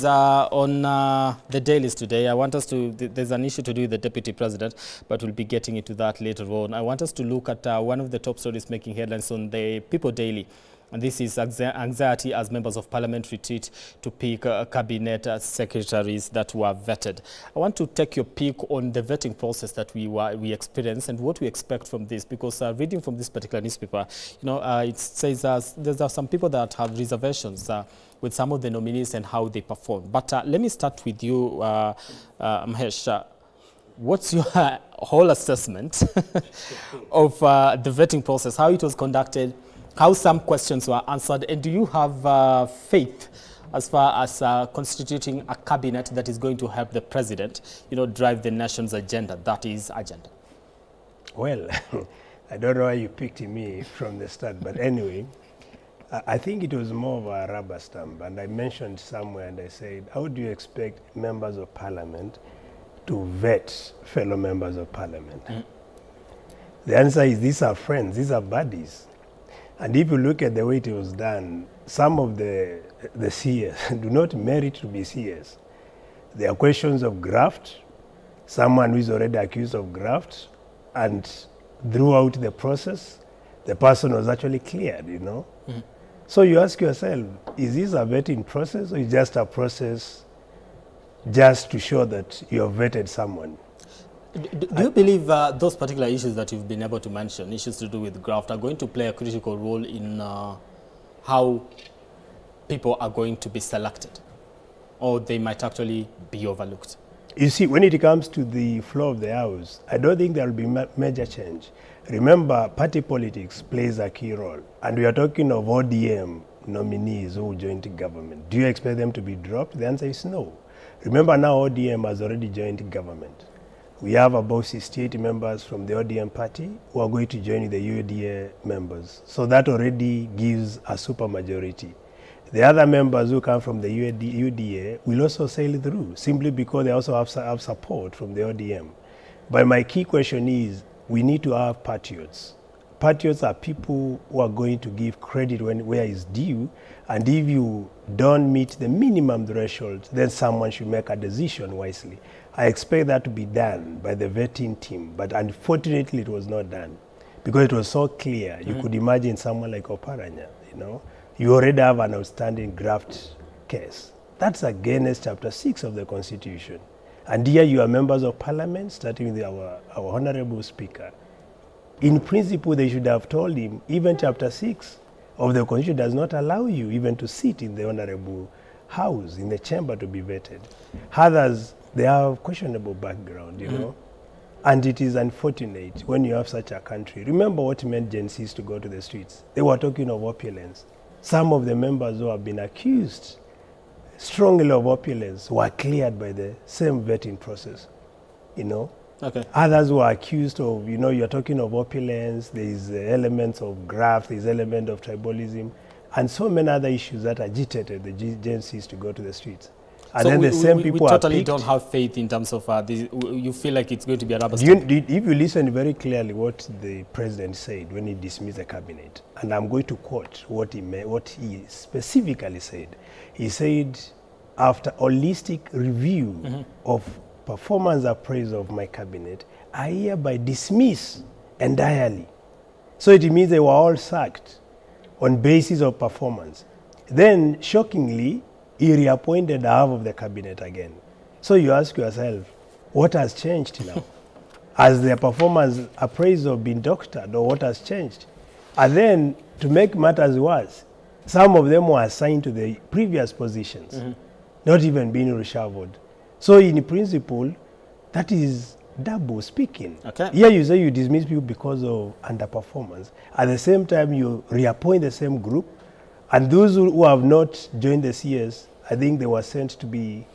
on the dailies today, I want us to, there's an issue to do with the Deputy President, but we'll be getting into that later on. I want us to look at one of the top stories making headlines on the People Daily. And this is anxiety as members of parliament retreat to pick cabinet secretaries that were vetted. I want to take your pick on the vetting process that we experienced and what we expect from this, because reading from this particular newspaper, you know, it says there are some people that have reservations with some of the nominees and how they perform. But let me start with you, Mahesh. What's your whole assessment of the vetting process, how it was conducted, how some questions were answered, and do you have faith as far as constituting a cabinet that is going to help the president, you know, drive the nation's agenda, that is agenda? Well, I don't know why you picked me from the start, but anyway, I think it was more of a rubber stamp, and I mentioned somewhere and I said, how do you expect members of parliament to vet fellow members of parliament? The answer is these are friends, these are buddies. And if you look at the way it was done, some of the CS do not merit to be CS. There are questions of graft, someone who is already accused of graft, and throughout the process, the person was actually cleared, you know. So you ask yourself, is this a vetting process or is just a process just to show that you have vetted someone? Do you believe those particular issues that you've been able to mention, issues to do with graft, are going to play a critical role in how people are going to be selected, or they might actually be overlooked? You see, when it comes to the flow of the House, I don't think there will be major change. Remember, party politics plays a key role, and we are talking of ODM nominees who joined the government. Do you expect them to be dropped? The answer is no. Remember, now ODM has already joined the government. We have about 68 members from the ODM party who are going to join the UDA members. So that already gives a super majority. The other members who come from the UDA will also sail through, simply because they also have support from the ODM. But my key question is, we need to have patriots. Patriots are people who are going to give credit where it's due, and if you don't meet the minimum threshold, then someone should make a decision wisely. I expect that to be done by the vetting team, but unfortunately it was not done because it was so clear. You could imagine someone like Oparanya, you know, you already have an outstanding graft case. That's against Chapter 6 of the Constitution. And here you are members of parliament, starting with our Honorable Speaker. In principle, they should have told him, even Chapter 6 of the Constitution does not allow you even to sit in the Honorable House, in the chamber, to be vetted. Others, they have questionable background, you know. And it is unfortunate when you have such a country. Remember what made Gen Zs to go to the streets. They were talking of opulence. Some of the members who have been accused strongly of opulence were cleared by the same vetting process, you know. Okay. Others were accused of, you know, you're talking of opulence, there's elements of graft, there's element of tribalism, and so many other issues that agitated the Gen Zs to go to the streets. And so then the same people we totally are don't have faith in terms of this. You feel like it's going to be a rubber stamp. If you listen very clearly what the president said when he dismissed the cabinet, and I'm going to quote what he specifically said. He said, after holistic review of performance appraisal of my cabinet, I hereby dismiss entirely. So it means they were all sacked on basis of performance. Then, shockingly, he reappointed half of the cabinet again. So you ask yourself, what has changed now? Has their performance appraisal been doctored, or what has changed? And then, to make matters worse, some of them were assigned to the previous positions, not even being reshuffled. So in principle, that is double speaking. Okay. Here you say you dismiss people because of underperformance. At the same time, you reappoint the same group. And those who have not joined the CS, I think they were sent to be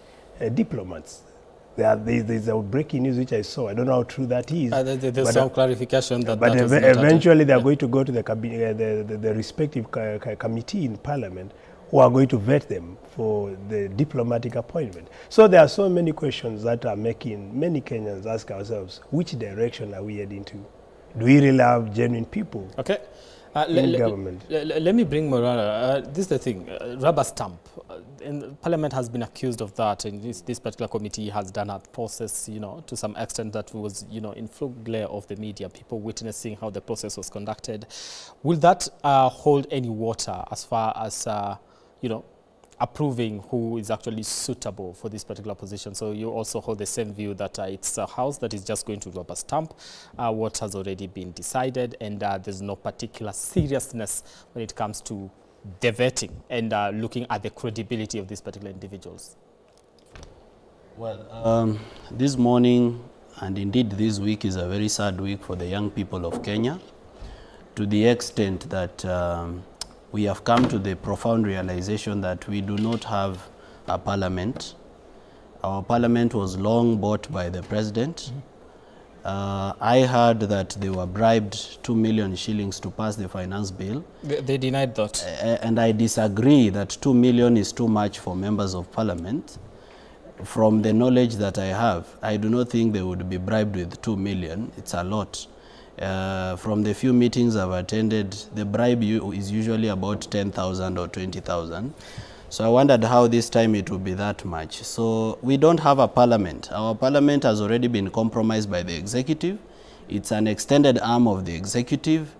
diplomats. There's a breaking news which I saw. I don't know how true that is. There's some clarification that but that was eventually they are going to go to the respective committee in parliament who are going to vet them for the diplomatic appointment. So there are so many questions that are making many Kenyans ask ourselves, which direction are we heading to? Do we really have genuine people? Okay. in government. Let me bring Morara. This is the thing, rubber stamp. And Parliament has been accused of that, and this particular committee has done a process, to some extent that was, in full glare of the media, people witnessing how the process was conducted. Will that hold any water as far as, approving who is actually suitable for this particular position? So you also hold the same view that it's a house that is just going to rubber stamp what has already been decided, and there's no particular seriousness when it comes to the vetting and looking at the credibility of these particular individuals? Well, this morning and indeed this week is a very sad week for the young people of Kenya, to the extent that we have come to the profound realization that we do not have a parliament. Our parliament was long bought by the president. I heard that they were bribed 2 million shillings to pass the finance bill. They denied that. And I disagree that 2 million is too much for members of parliament. From the knowledge that I have, I do not think they would be bribed with 2 million. It's a lot. From the few meetings I've attended, the bribe is usually about 10,000 or 20,000. So I wondered how this time it would be that much. So we don't have a parliament. Our parliament has already been compromised by the executive. It's an extended arm of the executive.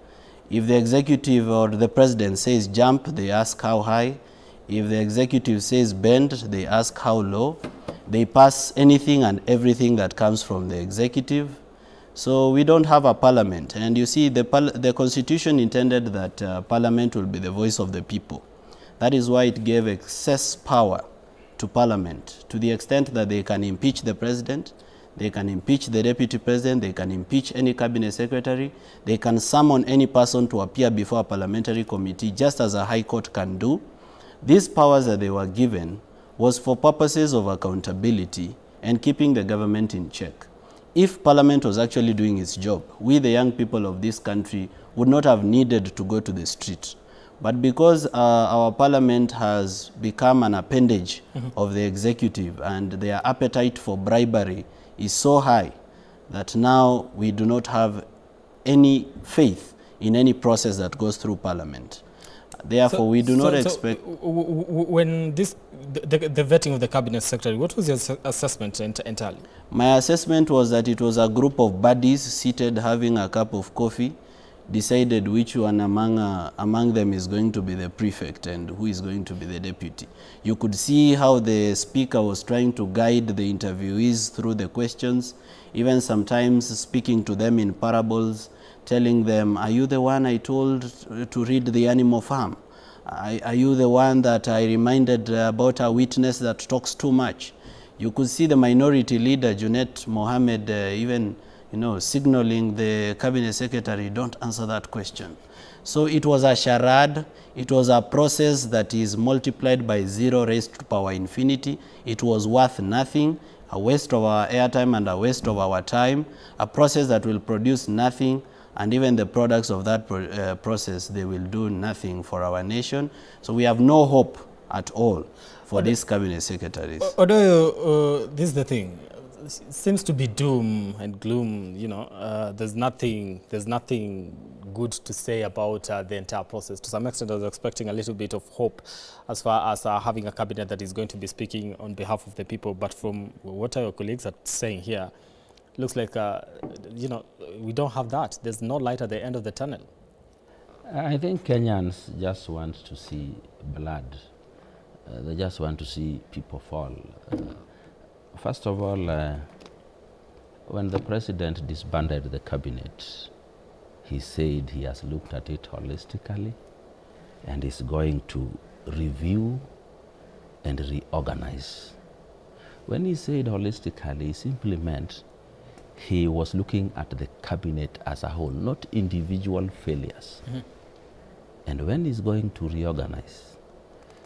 If the executive or the president says jump, they ask how high. If the executive says bend, they ask how low. They pass anything and everything that comes from the executive. So we don't have a parliament. And you see, the constitution intended that parliament will be the voice of the people. That is why it gave excess power to parliament, to the extent that they can impeach the president, they can impeach the deputy president, they can impeach any cabinet secretary, they can summon any person to appear before a parliamentary committee, just as a high court can do. These powers that they were given was for purposes of accountability and keeping the government in check. If parliament was actually doing its job, we, the young people of this country, would not have needed to go to the street. But because our parliament has become an appendage of the executive and their appetite for bribery is so high that now we do not have any faith in any process that goes through parliament. Therefore, we do not expect... when the vetting of the cabinet secretary, what was your assessment entirely? My assessment was that it was a group of buddies seated having a cup of coffee, decided which one among them is going to be the prefect and who is going to be the deputy. You could see how the speaker was trying to guide the interviewees through the questions, even sometimes speaking to them in parables, telling them, are you the one I told to read the animal farm? Are you the one that I reminded about a witness that talks too much? You could see the minority leader, Junet Mohammed, even signaling the cabinet secretary, don't answer that question. So it was a charade. It was a process that is multiplied by 0 raised to power infinity. It was worth nothing, a waste of our airtime and a waste of our time, a process that will produce nothing, and even the products of that process, they will do nothing for our nation. So we have no hope at all for these cabinet secretaries. Although this is the thing, it seems to be doom and gloom. There's nothing good to say about the entire process. To some extent, I was expecting a little bit of hope as far as having a cabinet that is going to be speaking on behalf of the people. But from what our colleagues are saying here, it looks like we don't have that. There's no light at the end of the tunnel. I think Kenyans just want to see blood. They just want to see people fall. First of all, when the president disbanded the cabinet, he said he has looked at it holistically and is going to review and reorganize. When he said holistically, he simply meant he was looking at the cabinet as a whole, not individual failures. And when he's going to reorganize,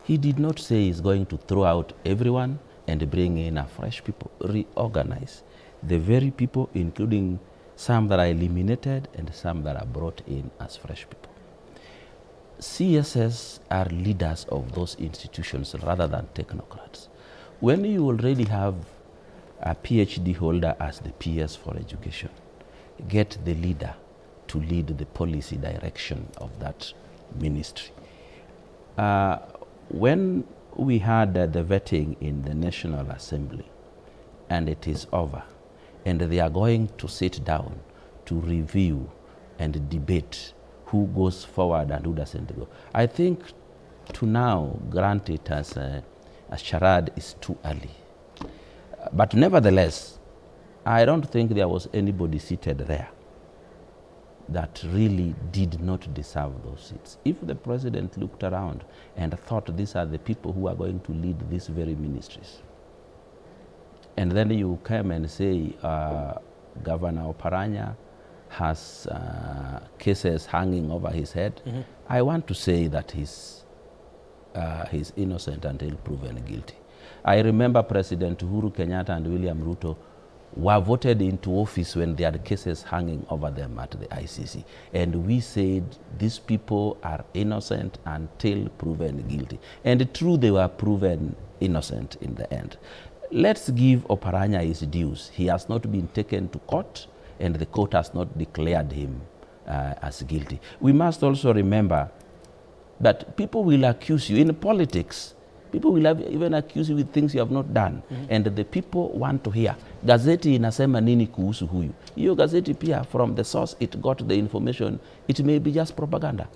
he did not say he's going to throw out everyone and bring in a fresh people. Reorganize the very people, including some that are eliminated and some that are brought in as fresh people. CSS are leaders of those institutions rather than technocrats. When you already have a PhD holder as the PS for education, get the leader to lead the policy direction of that ministry. When we had the vetting in the National Assembly, and it is over, and they are going to sit down to review and debate who goes forward and who doesn't go, I think to now grant it as a charade is too early. But nevertheless, I don't think there was anybody seated there that really did not deserve those seats. If the president looked around and thought these are the people who are going to lead these very ministries, and then you come and say Governor Oparanya has cases hanging over his head, I want to say that he's innocent until proven guilty. I remember President Uhuru Kenyatta and William Ruto were voted into office when they had cases hanging over them at the ICC. And we said these people are innocent until proven guilty. And true, they were proven innocent in the end. Let's give Oparanya his dues. He has not been taken to court, and the court has not declared him as guilty. We must also remember that people will accuse you in politics. People will even accuse you with things you have not done. And the people want to hear, gazeti inasema nini kuhusu huyu? Hiyo gazeti pia, from the source it got the information, it may be just propaganda.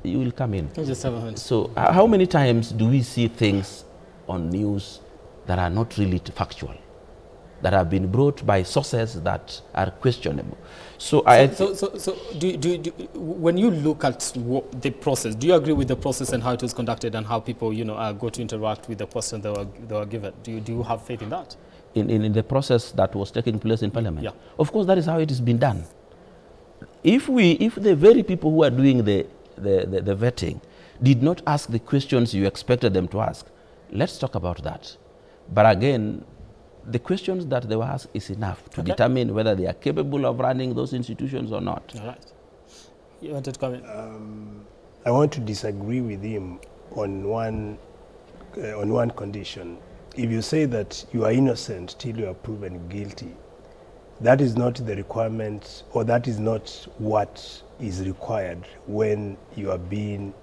You will come in. Just have a minute. So how many times do we see things on news that are not really factual, that have been brought by sources that are questionable? So when you look at the process, do you agree with the process and how it was conducted and how people, go to interact with the questions they were given? Do you have faith in that? In the process that was taking place in Parliament? Yeah. Of course, that is how it has been done. If the very people who are doing the vetting did not ask the questions you expected them to ask, let's talk about that. But again, the questions that they were asked is enough to determine whether they are capable of running those institutions or not. All right. You wanted to comment? I want to disagree with him on one condition. If you say that you are innocent till you are proven guilty, that is not the requirement, or that is not what is required when you are being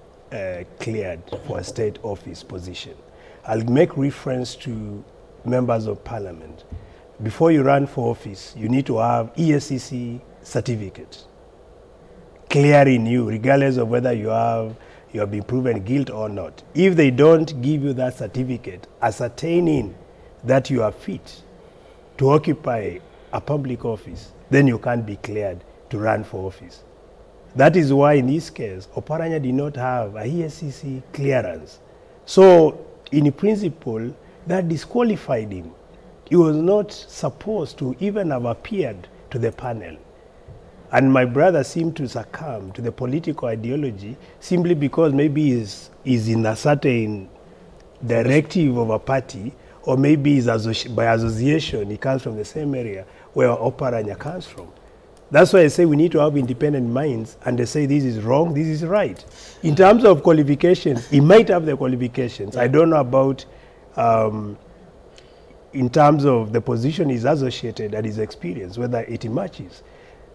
cleared for a state office position. I'll make reference to members of parliament. Before you run for office, you need to have ESCC certificate clearing you, regardless of whether you have been proven guilty or not. If they don't give you that certificate ascertaining that you are fit to occupy a public office, then you can't be cleared to run for office. That is why in this case, Oparanya did not have a ESCC clearance. So in principle, that disqualified him. He was not supposed to even have appeared to the panel. And my brother seemed to succumb to the political ideology simply because maybe he's in a certain directive of a party, or maybe by association he comes from the same area where Oparanya comes from. That's why I say we need to have independent minds, and they say this is wrong, this is right. In terms of qualifications, he might have the qualifications. I don't know about in terms of the position he's associated and his experience, whether it matches.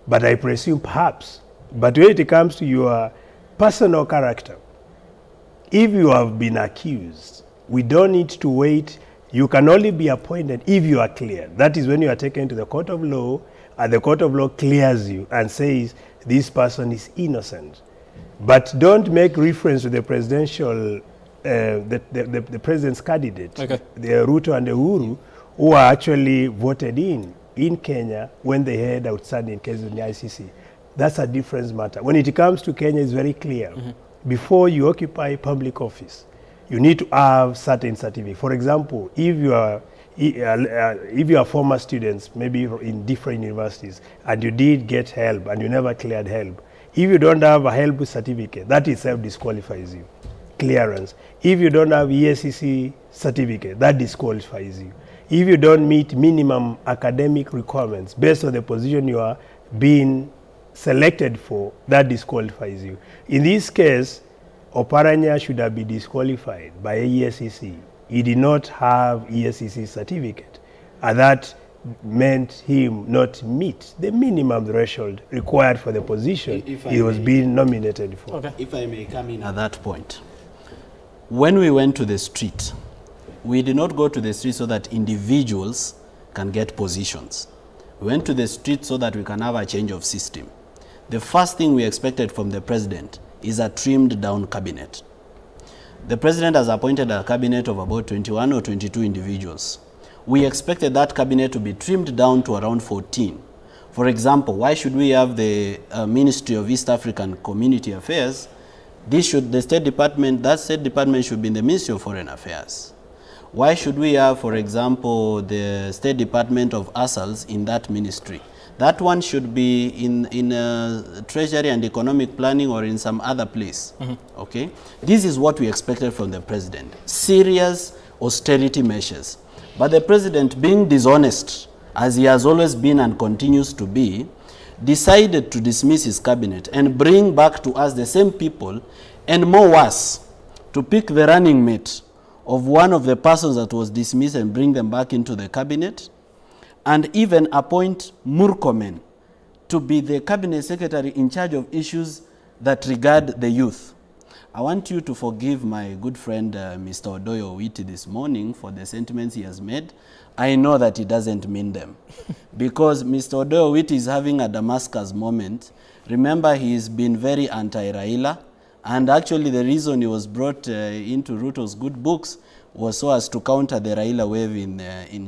But I presume perhaps. But when it comes to your personal character, if you have been accused, we don't need to wait. You can only be appointed if you are cleared. That is when you are taken to the court of law, and the court of law clears you and says this person is innocent. But don't make reference to the presidential the president's candidate, the Ruto and the Uhuru, who are actually voted in Kenya when they had outstanding cases in the ICC. That's a different matter. When it comes to Kenya, it's very clear. Before you occupy public office, you need to have certain certificates. For example, if you are former students, maybe in different universities, and you did get help and you never cleared help, if you don't have a help certificate, that itself disqualifies you. Clearance. If you don't have ESCC certificate, that disqualifies you. If you don't meet minimum academic requirements based on the position you are being selected for, that disqualifies you. In this case, Oparanya should have been disqualified by ESCC. He did not have ESCC certificate, and that meant him not meet the minimum threshold required for the position he was being nominated for. Okay. If I may come in at that point. When we went to the street, we did not go to the street so that individuals can get positions. We went to the street so that we can have a change of system. The first thing we expected from the president is a trimmed down cabinet. The president has appointed a cabinet of about 21 or 22 individuals. We expected that cabinet to be trimmed down to around 14. For example, why should we have the Ministry of East African Community Affairs? The State Department, that State Department should be in the Ministry of Foreign Affairs. Why should we have, for example, the State Department of Asals in that ministry? That one should be in Treasury and Economic Planning or in some other place. Okay? This is what we expected from the president. Serious austerity measures. But the president, being dishonest, as he has always been and continues to be, decided to dismiss his cabinet and bring back to us the same people, and more worse, to pick the running mate of one of the persons that was dismissed and bring them back into the cabinet, and even appoint Murkomen to be the cabinet secretary in charge of issues that regard the youth. I want you to forgive my good friend Mr. Odoyo Owiti this morning for the sentiments he has made. I know that he doesn't mean them. Because Mr. Odoyo Owiti is having a Damascus moment. Remember, he's been very anti-Raila. And actually the reason he was brought into Ruto's good books was so as to counter the Raila wave in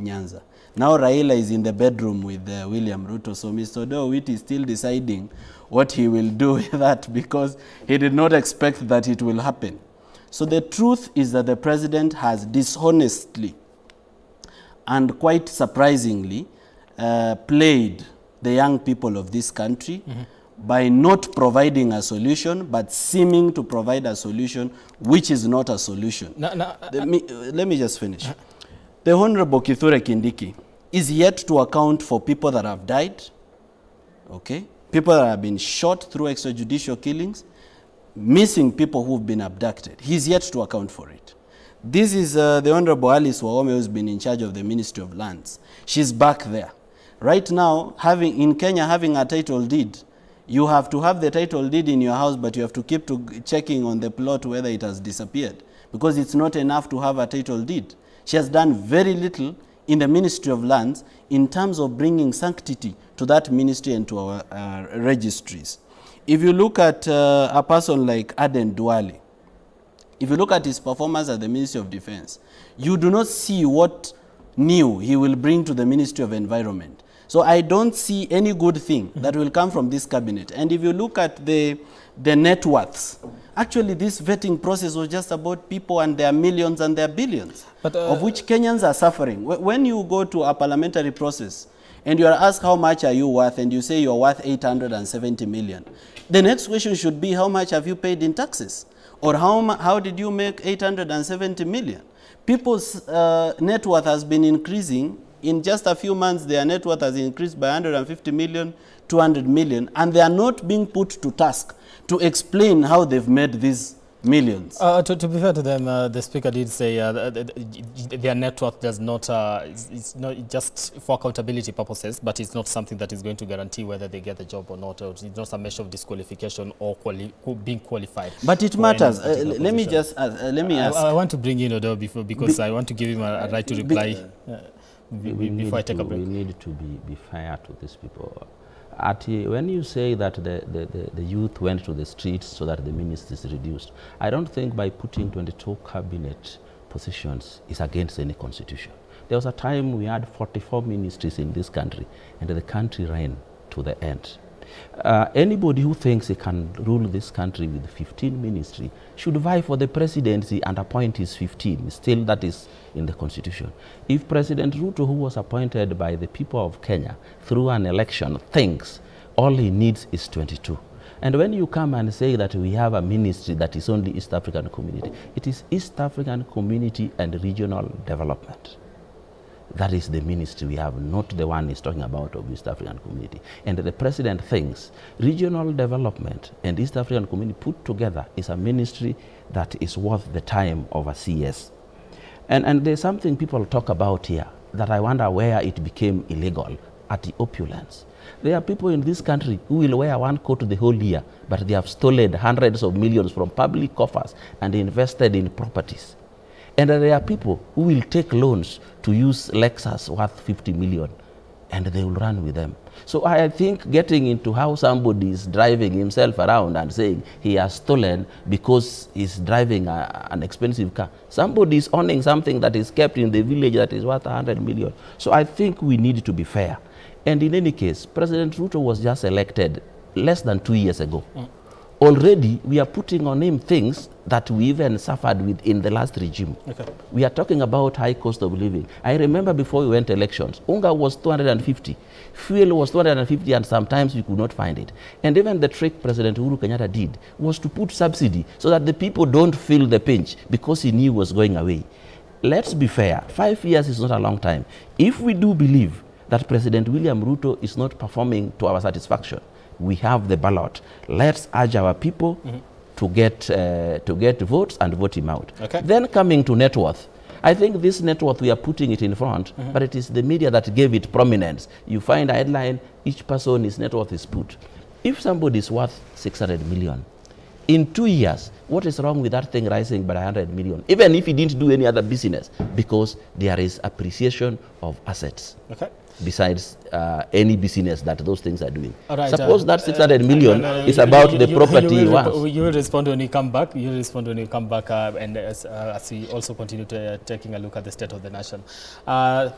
Nyanza. Now Raila is in the bedroom with William Ruto. So Mr. Odoyo Owiti is still deciding what he will do with that, because he did not expect that it will happen. So the truth is that the president has dishonestly and quite surprisingly played the young people of this country by not providing a solution, but seeming to provide a solution which is not a solution. Let me just finish. The Honorable Kithure Kindiki is yet to account for people that have died, okay? People that have been shot through extrajudicial killings, missing people who've been abducted. He's yet to account for it. This is the Honorable Alice Wahome, who's been in charge of the Ministry of Lands. She's back there. Right now, in Kenya, having a title deed, you have to have the title deed in your house, but you have to keep checking on the plot whether it has disappeared, because it's not enough to have a title deed. She has done very little in the Ministry of Lands in terms of bringing sanctity to that ministry and to our registries. If you look at a person like Aden Duale, if you look at his performance at the Ministry of Defense, you do not see what new he will bring to the Ministry of Environment. So I don't see any good thing that will come from this cabinet. And if you look at the net worths, actually this vetting process was just about people and their millions and their billions, of which Kenyans are suffering. When you go to a parliamentary process and you are asked how much are you worth, and you say you're worth 870 million, the next question should be, how much have you paid in taxes? Or how did you make 870 million? People's net worth has been increasing. In just a few months, their net worth has increased by 150 million, 200 million, and they are not being put to task to explain how they've made these millions. To be fair to them, the speaker did say their net worth does not, it's not just for accountability purposes, but it's not something that is going to guarantee whether they get the job or not. It's not a measure of disqualification or being qualified. But it matters. Let me just, let me ask. I want to bring in Odo because I want to give him a right to reply before I take a break. We need to be fair to these people. When you say that the youth went to the streets so that the ministry is reduced, I don't think by putting 22 cabinet positions is against any constitution. There was a time we had 44 ministries in this country, and the country ran to the end. Anybody who thinks he can rule this country with 15 ministries should vie for the presidency and appoint his 15. Still, that is in the constitution. If President Ruto, who was appointed by the people of Kenya through an election, thinks all he needs is 22, and when you come and say that we have a ministry that is only East African Community, it is East African Community and Regional Development. That is the ministry we have, not the one he's talking about of East African Community. And the president thinks regional development and East African Community put together is a ministry that is worth the time of a CS. And there's something people talk about here. that I wonder where it became illegal at the opulence. There are people in this country who will wear one coat the whole year, but they have stolen hundreds of millions from public coffers and invested in properties. And there are people who will take loans to use Lexus worth 50 million, and they will run with them. So I think getting into how somebody is driving himself around and saying he has stolen because he's driving an expensive car. Somebody is owning something that is kept in the village that is worth 100 million. So I think we need to be fair. And in any case, President Ruto was just elected less than 2 years ago. Already, we are putting on him things that we even suffered with in the last regime. Okay. We are talking about high cost of living. I remember before we went elections, unga was 250, fuel was 250, and sometimes we could not find it. And even the trick President Uhuru Kenyatta did was to put subsidy so that the people don't feel the pinch because he knew it was going away. Let's be fair. 5 years is not a long time. If we do believe that President William Ruto is not performing to our satisfaction, we have the ballot. Let's urge our people to get votes and vote him out. Okay. Then coming to net worth, I think this net worth, we are putting it in front, but it is the media that gave it prominence. You find a headline, each person, his net worth is put. If somebody is worth 600 million, in 2 years, what is wrong with that thing rising by 100 million? Even if he didn't do any other business, because there is appreciation of assets. Okay. Besides any business that those things are doing. Right, suppose that 600 million is about the property he wants. You will respond when you come back. You will respond when you come back, and as we also continue to taking a look at the state of the nation.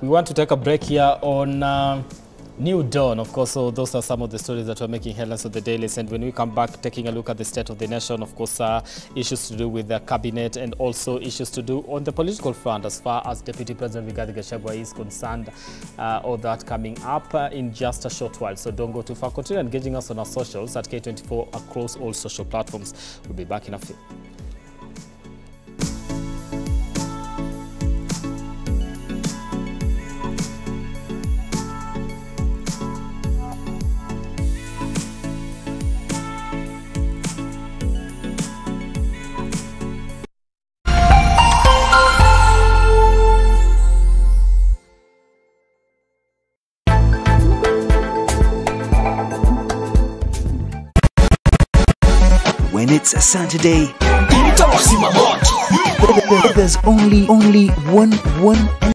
We want to take a break here on New Dawn, of course. So those are some of the stories that were making headlines of the dailies. And when we come back, taking a look at the state of the nation, of course, issues to do with the cabinet and also issues to do on the political front as far as Deputy President Rigathi Gachagua is concerned. All that coming up in just a short while. So don't go too far. Continue engaging us on our socials at K24 across all social platforms. We'll be back in a few. When it's a Saturday, there's only one